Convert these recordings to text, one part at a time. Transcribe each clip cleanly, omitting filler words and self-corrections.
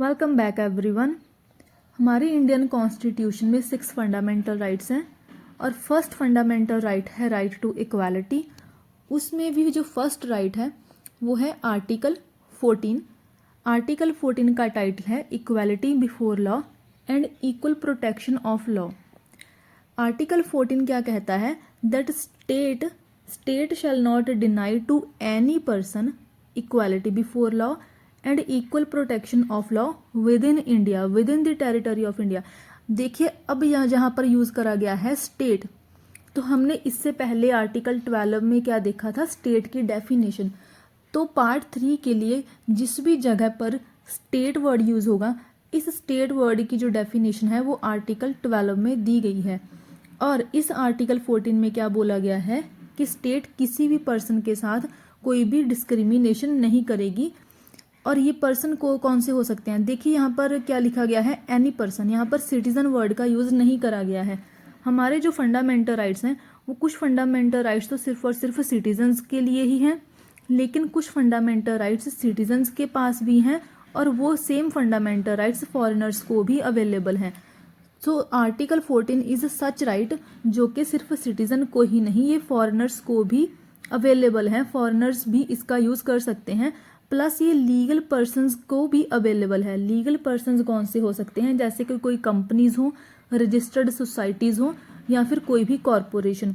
Welcome back everyone. हमारे Indian constitution में 6 fundamental rights हैं और फर्स्ट फंडामेंटल राइट है राइट टू इक्वालिटी। उसमें भी जो फर्स्ट राइट है वो है आर्टिकल 14। आर्टिकल 14 का टाइटल है equality before law and equal protection of law. Article 14 क्या कहता है? That state shall not deny to any person equality before law and equal protection of law within India, within the territory of India. देखिए, अब यहाँ जहाँ पर use करा गया है स्टेट, तो हमने इससे पहले आर्टिकल 12 में क्या देखा था? स्टेट की डेफिनेशन। तो पार्ट 3 के लिए जिस भी जगह पर स्टेट वर्ड यूज होगा, इस स्टेट वर्ड की जो डेफिनेशन है वो आर्टिकल 12 में दी गई है। और इस आर्टिकल 14 में क्या बोला गया है कि स्टेट किसी भी पर्सन के साथ कोई भी डिस्क्रिमिनेशन नहीं करेगी। और ये पर्सन को कौन से हो सकते हैं? देखिए यहाँ पर क्या लिखा गया है, एनी पर्सन। यहाँ पर सिटीजन वर्ड का यूज नहीं करा गया है। हमारे जो फंडामेंटल राइट्स हैं वो कुछ फंडामेंटल राइट्स तो सिर्फ और सिर्फ सिटीजन्स के लिए ही हैं, लेकिन कुछ फंडामेंटल राइट्स सिटीजन्स के पास भी हैं और वो सेम फंडामेंटल राइट्स फॉरेनर्स को भी अवेलेबल हैं। So article 14 is such right जो कि सिर्फ सिटीजन को ही नहीं, ये फॉरेनर्स को भी अवेलेबल है। फॉरेनर्स भी इसका यूज कर सकते हैं। प्लस ये लीगल पर्सन्स को भी अवेलेबल है। लीगल पर्सन्स कौन से हो सकते हैं? जैसे कि कोई कंपनीज हो, रजिस्टर्ड सोसाइटीज हो, या फिर कोई भी कॉरपोरेशन।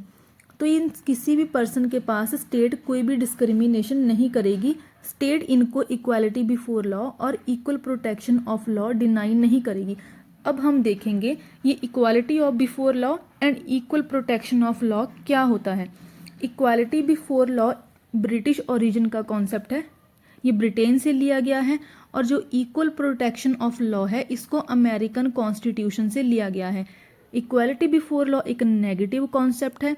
तो इन किसी भी पर्सन के पास स्टेट कोई भी डिस्क्रिमिनेशन नहीं करेगी। स्टेट इनको इक्वालिटी बिफोर लॉ और equal protection of law deny नहीं करेगी। अब हम देखेंगे ये equality of before law and equal protection of law क्या होता है। Equality before law British origin का कॉन्सेप्ट है, ये ब्रिटेन से लिया गया है। और जो इक्वल प्रोटेक्शन ऑफ लॉ है इसको अमेरिकन कॉन्स्टिट्यूशन से लिया गया है। इक्वालिटी बिफोर लॉ एक नेगेटिव कॉन्सेप्ट है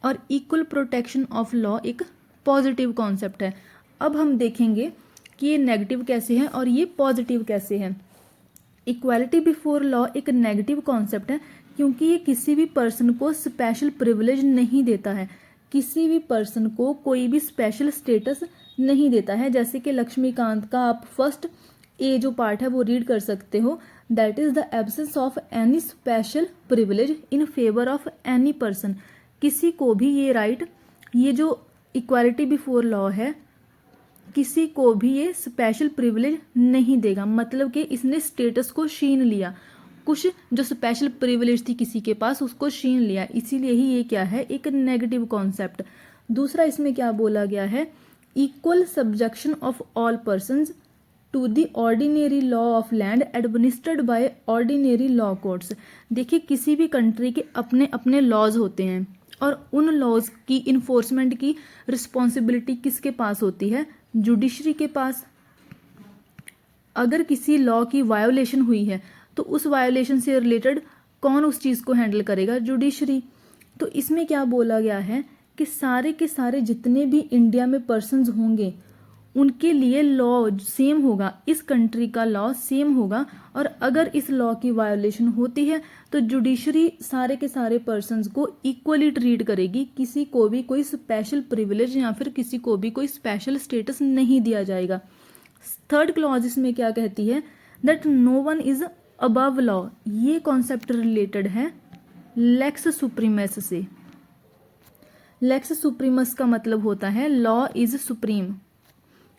और इक्वल प्रोटेक्शन ऑफ लॉ एक पॉजिटिव कॉन्सेप्ट है। अब हम देखेंगे कि ये नेगेटिव कैसे है और ये पॉजिटिव कैसे है। इक्वालिटी बिफोर लॉ एक नेगेटिव कॉन्सेप्ट है क्योंकि ये किसी भी पर्सन को स्पेशल प्रिविलेज नहीं देता है। किसी भी पर्सन को कोई भी स्पेशल स्टेटस नहीं देता है। जैसे कि लक्ष्मीकांत का आप फर्स्ट ए जो पार्ट है वो रीड कर सकते हो, that is the absence of any special privilege in favour of any person. किसी को भी ये राइट, ये जो इक्वालिटी बिफोर लॉ है, किसी को भी ये स्पेशल प्रिविलेज नहीं देगा। मतलब कि इसने स्टेटस को छीन लिया, कुछ जो स्पेशल प्रिविलेज थी किसी के पास उसको छीन लिया। इसीलिए ही ये क्या है, एक नेगेटिव कॉन्सेप्ट। दूसरा इसमें क्या बोला गया है, equal subjection of all persons to the ordinary law of land administered by ordinary law courts. देखिए, किसी भी कंट्री के अपने अपने लॉज होते हैं और उन लॉज की इन्फोर्समेंट की रिस्पॉन्सिबिलिटी किसके पास होती है? जुडिशरी के पास। अगर किसी लॉ की वायोलेशन हुई है तो उस वायोलेशन से रिलेटेड कौन उस चीज़ को हैंडल करेगा? जुडिशरी। तो इसमें क्या बोला गया है कि सारे के सारे जितने भी इंडिया में पर्सन्स होंगे उनके लिए लॉ सेम होगा, इस कंट्री का लॉ सेम होगा। और अगर इस लॉ की वायोलेशन होती है तो जुडिशरी सारे के सारे पर्सन्स को इक्वली ट्रीट करेगी। किसी को भी कोई स्पेशल प्रिविलेज या फिर किसी को भी कोई स्पेशल स्टेटस नहीं दिया जाएगा। थर्ड क्लॉज इसमें क्या कहती है, that no one is above law. ये कॉन्सेप्ट रिलेटेड है लेक्स सुप्रीमस से। लेक्स सुप्रीमस का मतलब होता है लॉ इज सुप्रीम।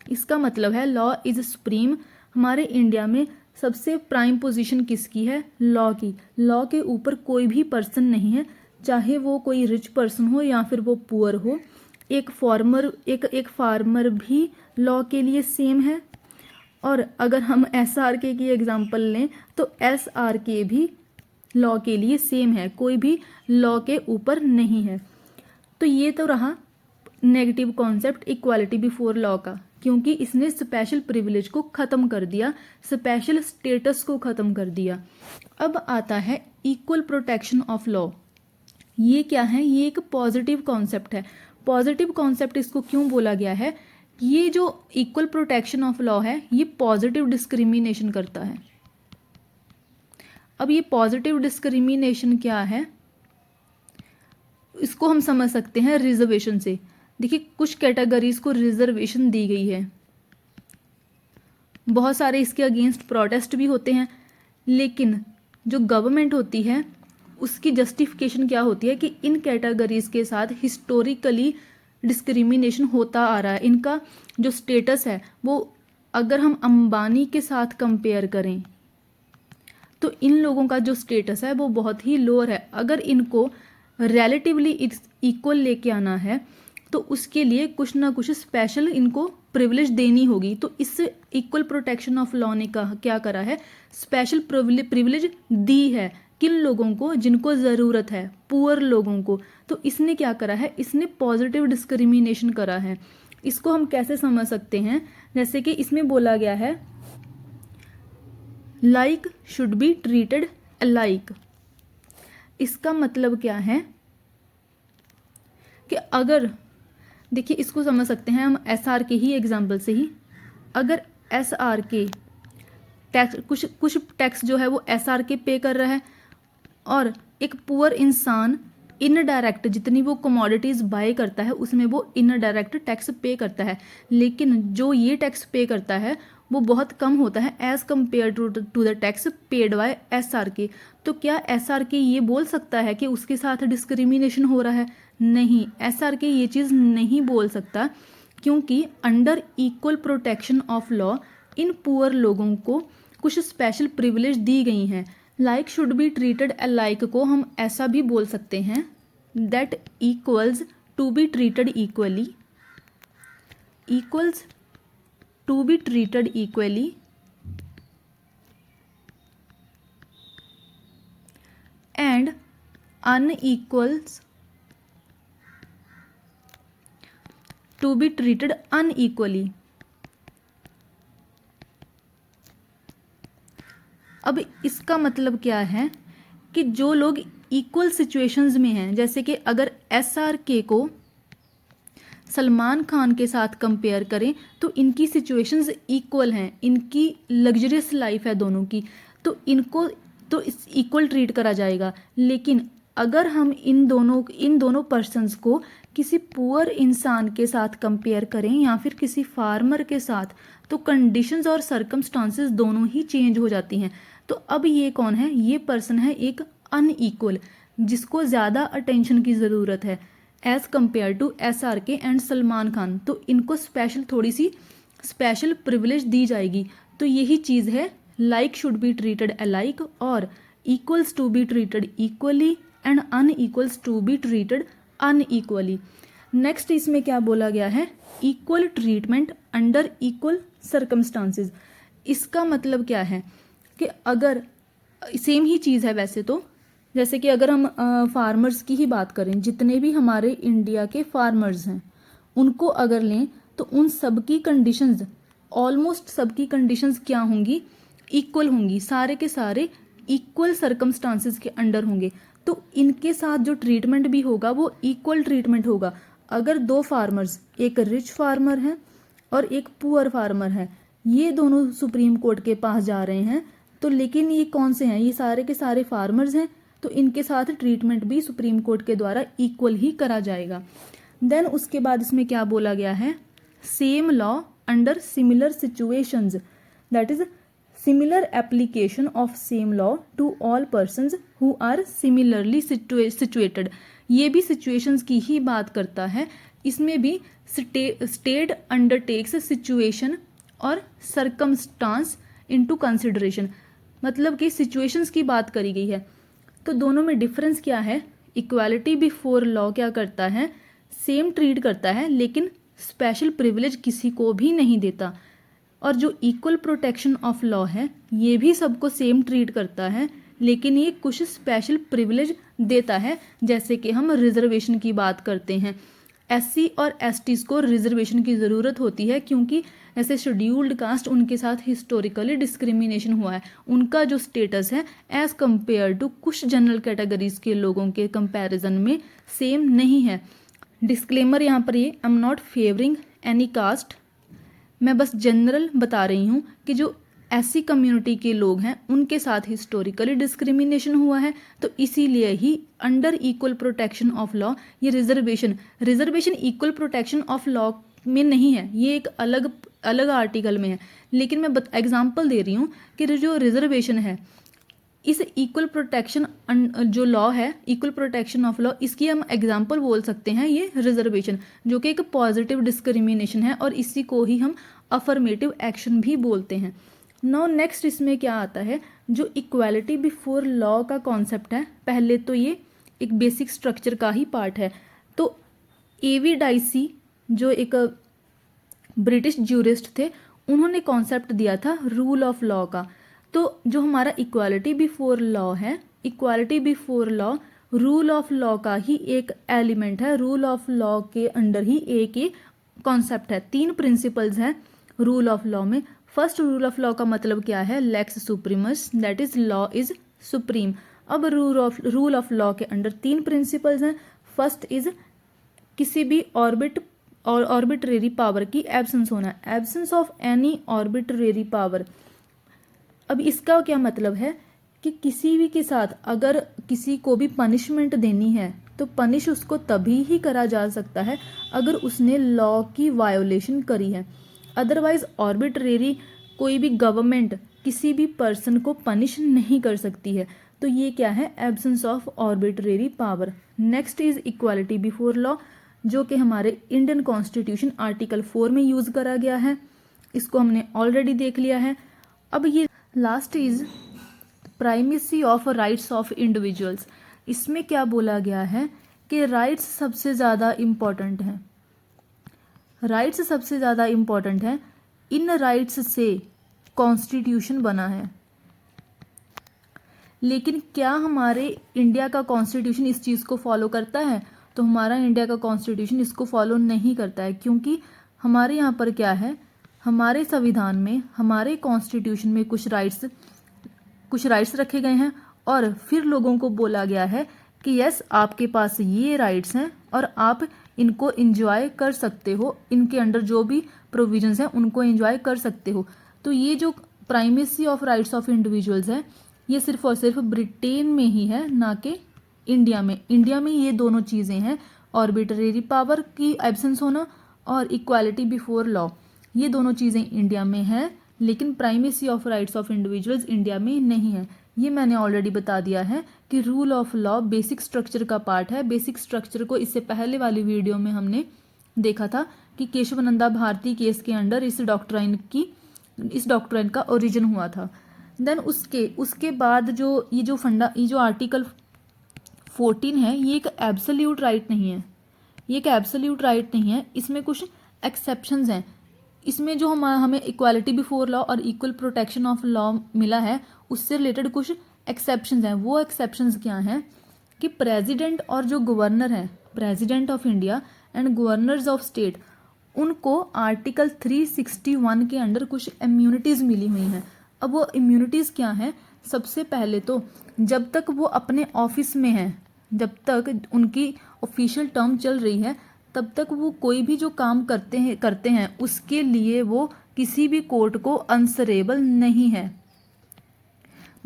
इसका मतलब है लॉ इज सुप्रीम। हमारे इंडिया में सबसे प्राइम पोजीशन किसकी है? लॉ की। लॉ के ऊपर कोई भी पर्सन नहीं है, चाहे वो कोई रिच पर्सन हो या फिर वो पुअर हो। एक फार्मर भी लॉ के लिए सेम है। और अगर हम SRK की एग्जांपल लें तो SRK भी लॉ के लिए सेम है, कोई भी लॉ के ऊपर नहीं है। तो ये तो रहा negative concept equality before law का, क्योंकि इसने स्पेशल प्रिविलेज को खत्म कर दिया, स्पेशल स्टेटस को खत्म कर दिया। अब आता है इक्वल प्रोटेक्शन ऑफ लॉ। ये क्या है? ये एक पॉजिटिव कॉन्सेप्ट है। पॉजिटिव कॉन्सेप्ट इसको क्यों बोला गया है? ये जो इक्वल प्रोटेक्शन ऑफ लॉ है ये पॉजिटिव डिस्क्रिमिनेशन करता है। अब ये पॉजिटिव डिस्क्रिमिनेशन क्या है, इसको हम समझ सकते हैं रिजर्वेशन से। देखिए, कुछ कैटेगरीज को रिजर्वेशन दी गई है, बहुत सारे इसके अगेंस्ट प्रोटेस्ट भी होते हैं, लेकिन जो गवर्नमेंट होती है उसकी जस्टिफिकेशन क्या होती है कि इन कैटेगरीज के साथ हिस्टोरिकली डिस्क्रिमिनेशन होता आ रहा है। इनका जो स्टेटस है वो अगर हम अंबानी के साथ कंपेयर करें तो इन लोगों का जो स्टेटस है वो बहुत ही लोअर है। अगर इनको रिलेटिवली इक्वल लेके आना है तो उसके लिए कुछ ना कुछ स्पेशल इनको प्रिविलेज देनी होगी। तो इस इक्वल प्रोटेक्शन ऑफ लॉ ने क्या करा है, स्पेशल प्रिविलेज दी है किन लोगों को, जिनको ज़रूरत है, पुअर लोगों को। तो इसने क्या करा है, इसने पॉजिटिव डिस्क्रिमिनेशन करा है। इसको हम कैसे समझ सकते हैं, जैसे कि इसमें बोला गया है like should be treated alike. इसका मतलब क्या है कि अगर देखिए इसको समझ सकते हैं हम एसआर के ही एग्जाम्पल से ही। अगर एसआर के टैक्स कुछ टैक्स जो है वो एसआर के पे कर रहा है और एक पुअर इंसान इनडायरेक्ट जितनी वो कमोडिटीज़ बाय करता है उसमें वो इनडायरेक्ट टैक्स पे करता है, लेकिन जो ये टैक्स पे करता है वो बहुत कम होता है as compare to the tax paid by SRK. तो क्या एसआर के ये बोल सकता है कि उसके साथ डिस्क्रिमिनेशन हो रहा है? नहीं, एसआर के ये चीज़ नहीं बोल सकता, क्योंकि under equal protection of law इन पुअर लोगों को कुछ स्पेशल प्रिविलेज दी गई हैं। Like should be treated alike को हम ऐसा भी बोल सकते हैं that equals to be treated equally, equals to be treated equally and unequals to be treated unequally. अब इसका मतलब क्या है कि जो लोग इक्वल सिचुएशंस में हैं, जैसे कि अगर एसआरके को सलमान खान के साथ कंपेयर करें तो इनकी सिचुएशंस इक्वल हैं, इनकी लग्जरियस लाइफ है दोनों की, तो इनको तो इक्वल ट्रीट करा जाएगा। लेकिन अगर हम इन दोनों पर्सन्स को किसी पुअर इंसान के साथ कंपेयर करें या फिर किसी फार्मर के साथ, तो कंडीशंस और सर्कमस्टांसेस दोनों ही चेंज हो जाती हैं। तो अब ये कौन है, ये पर्सन है एक अनइक्वल, जिसको ज़्यादा अटेंशन की ज़रूरत है as compare to SRK and Salman Khan. तो इनको थोड़ी सी स्पेशल प्रिविलेज दी जाएगी। तो यही चीज़ है like should be treated alike और equals to be treated equally and unequals to be treated unequally. Next इसमें क्या बोला गया है, equal treatment under equal circumstances. इसका मतलब क्या है कि अगर सेम ही चीज़ है वैसे तो, जैसे कि अगर हम फार्मर्स की ही बात करें, जितने भी हमारे इंडिया के फार्मर्स हैं उनको अगर लें तो उन सबकी कंडीशंस, ऑलमोस्ट सबकी कंडीशंस क्या होंगी, इक्वल होंगी, सारे के सारे इक्वल सर्कमस्टांसेस के अंडर होंगे। तो इनके साथ जो ट्रीटमेंट भी होगा वो इक्वल ट्रीटमेंट होगा। अगर दो फार्मर्स, एक रिच फार्मर है और एक पुअर फार्मर है, ये दोनों सुप्रीम कोर्ट के पास जा रहे हैं, तो लेकिन ये कौन से हैं, ये सारे के सारे फार्मर्स हैं, तो इनके साथ ट्रीटमेंट भी सुप्रीम कोर्ट के द्वारा इक्वल ही करा जाएगा। देन उसके बाद इसमें क्या बोला गया है, same law under similar situations, that is similar application of same law to all persons who are similarly situated. ये भी सिचुएशंस की ही बात करता है। इसमें भी स्टेट अंडरटेक्स सिचुएशन और सर्कमस्टांस इनटू कंसिडरेशन, मतलब कि सिचुएशंस की बात करी गई है। तो दोनों में डिफरेंस क्या है, इक्वालिटी बिफोर लॉ क्या करता है, सेम ट्रीट करता है लेकिन स्पेशल प्रिविलेज किसी को भी नहीं देता। और जो इक्वल प्रोटेक्शन ऑफ लॉ है ये भी सबको सेम ट्रीट करता है लेकिन ये कुछ स्पेशल प्रिविलेज देता है। जैसे कि हम रिजर्वेशन की बात करते हैं, एससी और एसटीज़ को रिजर्वेशन की ज़रूरत होती है क्योंकि ऐसे शेड्यूल्ड कास्ट उनके साथ हिस्टोरिकली डिस्क्रिमिनेशन हुआ है, उनका जो स्टेटस है एज़ कम्पेयर टू कुछ जनरल कैटेगरीज के लोगों के कंपैरिजन में सेम नहीं है। डिस्क्लेमर यहाँ पर ये, I am not favouring any caste, मैं बस जनरल बता रही हूँ कि जो ऐसी कम्युनिटी के लोग हैं उनके साथ हिस्टोरिकली डिस्क्रिमिनेशन हुआ है, तो इसीलिए ही under equal protection of law ये reservation equal protection of law में नहीं है, ये एक अलग अलग आर्टिकल में है, लेकिन मैं एग्जांपल दे रही हूँ कि जो रिजर्वेशन है, इस इक्वल प्रोटेक्शन जो लॉ है, इक्वल प्रोटेक्शन ऑफ लॉ, इसकी हम एग्जांपल बोल सकते हैं ये रिजर्वेशन, जो कि एक पॉजिटिव डिस्क्रिमिनेशन है और इसी को ही हम अफर्मेटिव एक्शन भी बोलते हैं। नाउ नेक्स्ट इसमें क्या आता है, जो इक्वालिटी बिफोर लॉ का कॉन्सेप्ट है, पहले तो ये एक बेसिक स्ट्रक्चर का ही पार्ट है। तो एवी डाइसी जो एक ब्रिटिश ज्यूरिस्ट थे, उन्होंने कॉन्सेप्ट दिया था रूल ऑफ लॉ का। तो जो हमारा इक्वालिटी बिफोर लॉ है, equality before law rule of law का ही एक एलिमेंट है, रूल ऑफ लॉ के अंडर ही एक ये कॉन्सेप्ट है। 3 प्रिंसिपल्स हैं रूल ऑफ लॉ में। फर्स्ट रूल ऑफ लॉ का मतलब क्या है, lex supremus, that is law is supreme. अब रूल ऑफ लॉ के अंडर 3 प्रिंसिपल्स हैं। फर्स्ट इज किसी भी ऑर्बिट्रेरी पावर की एब्सेंस होना, absence of any arbitrary power. अब इसका क्या मतलब है कि किसी भी के साथ अगर किसी को भी पनिशमेंट देनी है तो पनिश उसको तभी ही करा जा सकता है अगर उसने लॉ की वायोलेशन करी है। अदरवाइज ऑर्बिट्रेरी कोई भी गवर्नमेंट किसी भी पर्सन को पनिश नहीं कर सकती है। तो ये क्या है, absence of arbitrary power. Next is equality before law, जो कि हमारे इंडियन कॉन्स्टिट्यूशन आर्टिकल 4 में यूज करा गया है, इसको हमने ऑलरेडी देख लिया है। अब ये last is primacy of rights of individuals. इसमें क्या बोला गया है कि राइट्स सबसे ज़्यादा इम्पॉर्टेंट हैं, राइट्स सबसे ज़्यादा इम्पॉर्टेंट हैं। इन राइट्स से कॉन्स्टिट्यूशन बना है। लेकिन क्या हमारे इंडिया का कॉन्स्टिट्यूशन इस चीज़ को फॉलो करता है? तो हमारा इंडिया का कॉन्स्टिट्यूशन इसको फॉलो नहीं करता है, क्योंकि हमारे यहाँ पर क्या है, हमारे संविधान में, हमारे कॉन्स्टिट्यूशन में कुछ राइट्स रखे गए हैं और फिर लोगों को बोला गया है कि यस आपके पास ये राइट्स हैं और आप इनको एंजॉय कर सकते हो, इनके अंडर जो भी प्रोविजंस हैं उनको एंजॉय कर सकते हो। तो ये जो primacy of rights of individuals है, ये सिर्फ और सिर्फ ब्रिटेन में ही है, ना कि इंडिया में। इंडिया में ये दोनों चीज़ें हैं, ऑर्बिट्रेरी पावर की एब्सेंस होना और इक्वालिटी बिफोर लॉ, ये दोनों चीज़ें इंडिया में हैं, लेकिन primacy of rights of individuals India में नहीं है। ये मैंने ऑलरेडी बता दिया है कि rule of law basic structure का पार्ट है। बेसिक स्ट्रक्चर को इससे पहले वाली वीडियो में हमने देखा था कि केशवानंदा भारती केस के अंडर इस डॉक्ट्राइन का ओरिजिन हुआ था। देन उसके बाद ये जो आर्टिकल 14 है, ये एक एब्सोल्यूट राइट नहीं है, ये एक एब्सोल्यूट राइट नहीं है, इसमें कुछ एक्सेप्शंस हैं। इसमें जो हमें इक्वालिटी बिफोर लॉ और इक्वल प्रोटेक्शन ऑफ लॉ मिला है, उससे रिलेटेड कुछ एक्सेप्शंस हैं। वो एक्सेप्शंस क्या हैं कि प्रेसिडेंट और जो गवर्नर हैं, president of India and governors of state, उनको आर्टिकल 361 के अंडर कुछ इम्यूनिटीज़ मिली हुई हैं। अब वो इम्यूनिटीज़ क्या हैं? सबसे पहले तो जब तक वो अपने ऑफिस में हैं, जब तक उनकी ऑफिशियल टर्म चल रही है, तब तक वो कोई भी जो काम करते हैं उसके लिए वो किसी भी कोर्ट को आंसरेबल नहीं है।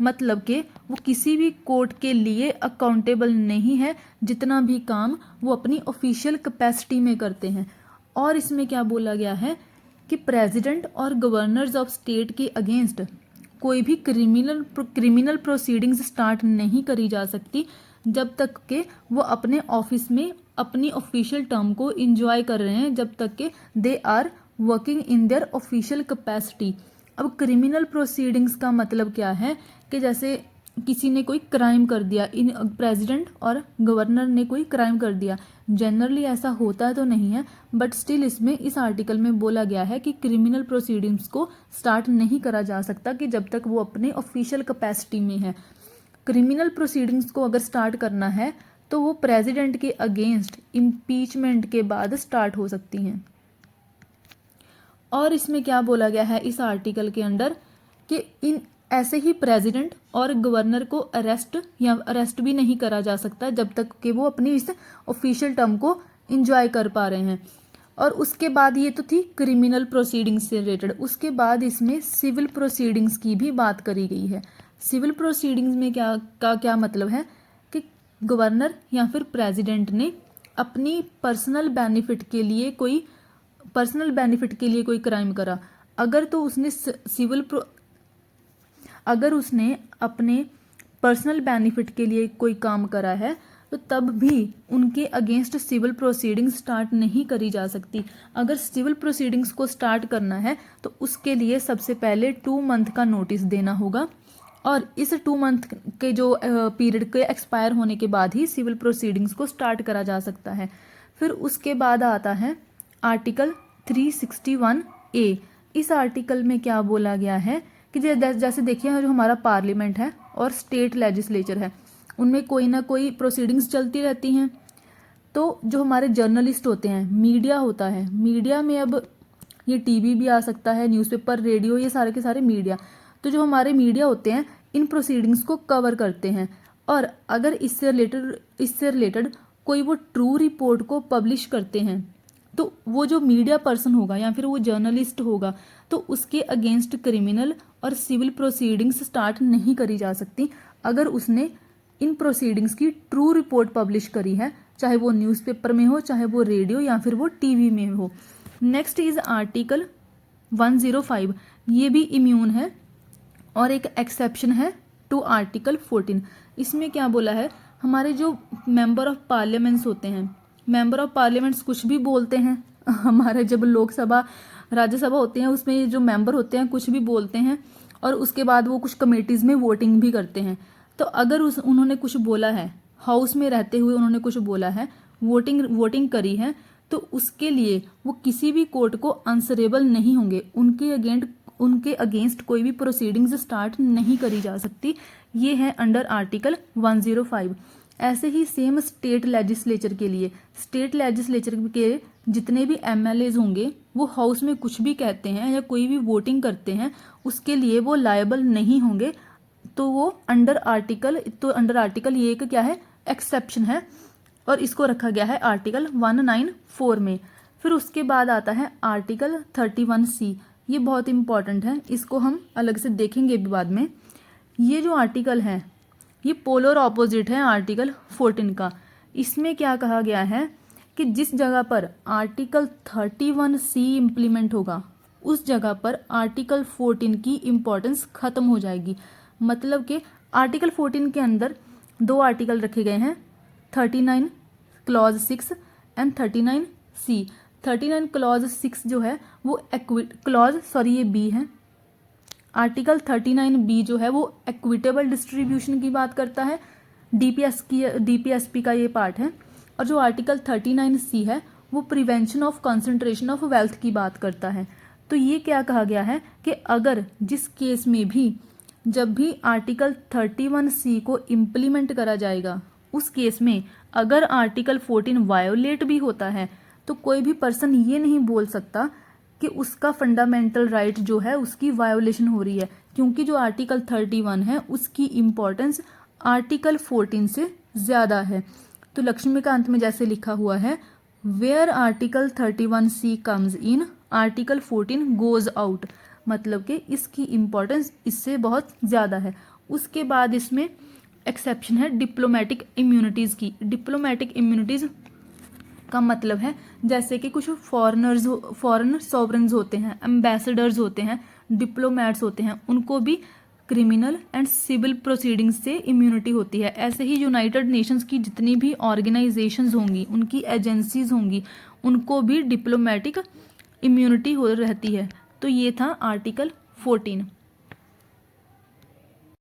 मतलब कि वो किसी भी कोर्ट के लिए अकाउंटेबल नहीं है, जितना भी काम वो अपनी ऑफिशियल कैपेसिटी में करते हैं। और इसमें क्या बोला गया है कि प्रेसिडेंट और गवर्नर्स ऑफ स्टेट के अगेंस्ट कोई भी क्रिमिनल प्रोसीडिंग्स स्टार्ट नहीं करी जा सकती जब तक के वो अपने ऑफिस में अपनी ऑफिशियल टर्म को इंजॉय कर रहे हैं, जब तक के they are working in their official capacity. अब क्रिमिनल प्रोसीडिंग्स का मतलब क्या है कि जैसे किसी ने कोई क्राइम कर दिया, इन प्रेसिडेंट और गवर्नर ने कोई क्राइम कर दिया, जनरली ऐसा होता तो नहीं है, बट स्टिल इसमें इस आर्टिकल में बोला गया है कि क्रिमिनल प्रोसीडिंग्स को स्टार्ट नहीं करा जा सकता कि जब तक वो अपने ऑफिशियल कैपेसिटी में है। क्रिमिनल प्रोसीडिंग्स को अगर स्टार्ट करना है तो वो प्रेसिडेंट के अगेंस्ट इम्पीचमेंट के बाद स्टार्ट हो सकती हैं। और इसमें क्या बोला गया है इस आर्टिकल के अंडर कि इन ऐसे ही प्रेसिडेंट और गवर्नर को अरेस्ट भी नहीं करा जा सकता जब तक कि वो अपनी इस ऑफिशियल टर्म को एंजॉय कर पा रहे हैं। और उसके बाद ये तो थी क्रिमिनल प्रोसीडिंग्स से रिलेटेड। उसके बाद इसमें सिविल प्रोसीडिंग्स की भी बात करी गई है। सिविल प्रोसीडिंग्स में क्या मतलब है कि गवर्नर या फिर प्रेसिडेंट ने अपनी पर्सनल बेनिफिट के लिए कोई पर्सनल बेनिफिट के लिए कोई क्राइम करा, अगर तो उसने अगर उसने अपने पर्सनल बेनिफिट के लिए कोई काम करा है तो तब भी उनके अगेंस्ट सिविल प्रोसीडिंग्स स्टार्ट नहीं करी जा सकती। अगर सिविल प्रोसीडिंग्स को स्टार्ट करना है तो उसके लिए सबसे पहले 2 मंथ का नोटिस देना होगा, और इस 2 मंथ के जो पीरियड के एक्सपायर होने के बाद ही सिविल प्रोसीडिंग्स को स्टार्ट करा जा सकता है। फिर उसके बाद आता है आर्टिकल 361A। इस आर्टिकल में क्या बोला गया है कि जैसे देखिए जो हमारा पार्लियामेंट है और स्टेट लेजिस्लेचर है, उनमें कोई ना कोई प्रोसीडिंग्स चलती रहती हैं। तो जो हमारे जर्नलिस्ट होते हैं, मीडिया होता है, मीडिया में अब ये टीवी भी आ सकता है, न्यूज़पेपर, रेडियो, ये सारे के सारे मीडिया। तो जो हमारे मीडिया होते हैं इन प्रोसीडिंग्स को कवर करते हैं, और अगर इससे रिलेटेड कोई वो ट्रू रिपोर्ट को पब्लिश करते हैं तो वो जो मीडिया पर्सन होगा या फिर वो जर्नलिस्ट होगा तो उसके अगेंस्ट क्रिमिनल और सिविल प्रोसीडिंग्स स्टार्ट नहीं करी जा सकती अगर उसने इन प्रोसीडिंग्स की ट्रू रिपोर्ट पब्लिश करी है, चाहे वो न्यूज़पेपर में हो, चाहे वो रेडियो या फिर वो टीवी में हो। नेक्स्ट इज आर्टिकल 105, ये भी इम्यून है और एक एक्सेप्शन है टू आर्टिकल 14। इसमें क्या बोला है, हमारे जो मेंबर ऑफ पार्लियामेंट्स होते हैं, मेंबर ऑफ पार्लियामेंट्स कुछ भी बोलते हैं, हमारे जब लोकसभा राज्यसभा होते हैं उसमें जो मेंबर होते हैं कुछ भी बोलते हैं, और उसके बाद वो कुछ कमेटीज़ में वोटिंग भी करते हैं। तो अगर उन्होंने कुछ बोला है, हाउस में रहते हुए उन्होंने कुछ बोला है, वोटिंग करी है, तो उसके लिए वो किसी भी कोर्ट को आंसरेबल नहीं होंगे, उनके अगेंस्ट कोई भी प्रोसीडिंग्स स्टार्ट नहीं करी जा सकती। ये है अंडर आर्टिकल 105। ऐसे ही सेम स्टेट लेजिस्लेचर के लिए, स्टेट लेजिस्लेचर के जितने भी एमएलएज होंगे वो हाउस में कुछ भी कहते हैं या कोई भी वोटिंग करते हैं उसके लिए वो लायबल नहीं होंगे। तो वो अंडर आर्टिकल ये एक क्या है, एक्सेप्शन है, और इसको रखा गया है आर्टिकल 194 में। फिर उसके बाद आता है आर्टिकल 31C। ये बहुत इंपॉर्टेंट है, इसको हम अलग से देखेंगे भी बाद में। ये जो आर्टिकल है ये पोलर ऑपोजिट है आर्टिकल 14 का। इसमें क्या कहा गया है कि जिस जगह पर आर्टिकल 31C इम्प्लीमेंट होगा उस जगह पर आर्टिकल 14 की इम्पोर्टेंस खत्म हो जाएगी। मतलब कि आर्टिकल 14 के अंदर 2 आर्टिकल रखे गए हैं, 39 क्लॉज 6 एंड 39C। 39 क्लॉज 6 जो है वो ये बी है। आर्टिकल 39B जो है वो इक्विटेबल डिस्ट्रीब्यूशन की बात करता है, डीपीएसपी का ये पार्ट है। और जो आर्टिकल 39C है वो prevention of concentration of wealth की बात करता है। तो ये क्या कहा गया है कि अगर जिस केस में भी जब भी आर्टिकल 31C को इम्प्लीमेंट करा जाएगा उस केस में अगर आर्टिकल 14 वायोलेट भी होता है तो कोई भी पर्सन ये नहीं बोल सकता कि उसका फंडामेंटल राइट जो है उसकी वायोलेशन हो रही है, क्योंकि जो आर्टिकल 31 है उसकी इम्पोर्टेंस आर्टिकल 14 से ज़्यादा है। तो लक्ष्मीकांत में जैसे लिखा हुआ है, where article 31C comes in article 14 goes out, मतलब कि इसकी इम्पोर्टेंस इससे बहुत ज़्यादा है। उसके बाद इसमें एक्सेप्शन है डिप्लोमेटिक इम्यूनिटीज़ की। डिप्लोमेटिक इम्यूनिटीज़ का मतलब है जैसे कि कुछ फॉरेन सॉवरेन्स होते हैं, एम्बेसडर्स होते हैं, डिप्लोमेट्स होते हैं, उनको भी क्रिमिनल एंड सिविल प्रोसीडिंग्स से इम्यूनिटी होती है। ऐसे ही यूनाइटेड नेशंस की जितनी भी ऑर्गेनाइजेशंस होंगी, उनकी एजेंसीज होंगी, उनको भी डिप्लोमेटिक इम्यूनिटी हो रहती है। तो ये था आर्टिकल 14।